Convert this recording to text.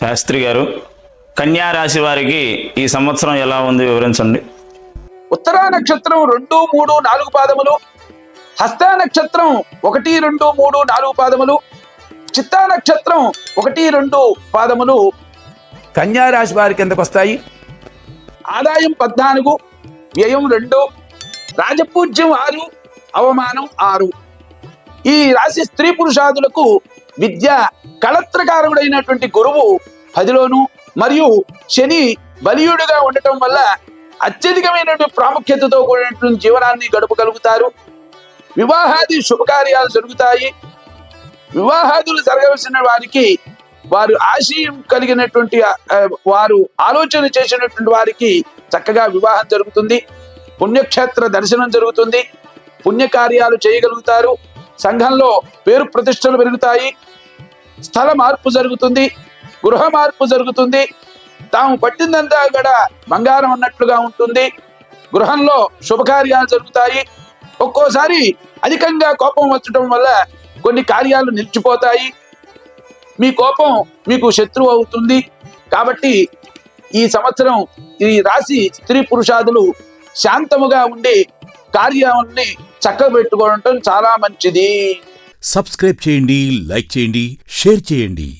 శాస్త్రి గారు, కన్యా రాశి వారికి ఈ సంవత్సరం ఎలా ఉంది వివరించండి. ఉత్తరా నక్షత్రం 2, 3, 4 పాదములు, హస్త నక్షత్రం 1, 2, 3, 4 పాదములు, చిత్తా నక్షత్రం 1, 2 పాదములు కన్యా రాశి వారికి ఎంతకు వస్తాయి? ఆదాయం 14, వ్యయం 2, రాజపూజ్యం 6, అవమానం 6. ఈ రాశి స్త్రీ పురుషాదులకు విద్య కళత్రకారకుడైనటువంటి గురువు 10లోను మరియు శని బలీయుడుగా ఉండటం వల్ల అత్యధికమైనటువంటి ప్రాముఖ్యతతో కూడినటువంటి జీవనాన్ని గడపగలుగుతారు. వివాహాది శుభకార్యాలు జరుగుతాయి. వివాహాదులు జరగవలసిన వారికి వారు ఆశయం కలిగినటువంటి వారు ఆలోచన చేసినటువంటి వారికి చక్కగా వివాహం జరుగుతుంది. పుణ్యక్షేత్ర దర్శనం జరుగుతుంది. పుణ్యకార్యాలు చేయగలుగుతారు. సంఘంలో పేరు ప్రతిష్టలు పెరుగుతాయి. స్థల మార్పు జరుగుతుంది. గృహ మార్పు జరుగుతుంది. తాము పట్టిందంతా కూడా బంగారం అన్నట్లుగా ఉంటుంది. గృహంలో శుభకార్యాలు జరుగుతాయి. ఒక్కోసారి అధికంగా కోపం వచ్చటం వల్ల కొన్ని కార్యాలు నిలిచిపోతాయి. మీ కోపం మీకు శత్రువు అవుతుంది. కాబట్టి ఈ సంవత్సరం ఈ రాశి స్త్రీ పురుషాదులు శాంతముగా ఉండి కార్యాన్ని చక్కబెట్టుకోవడం చాలా మంచిది. సబ్స్క్రైబ్ చేయండి, లైక్ చేయండి, షేర్ చేయండి.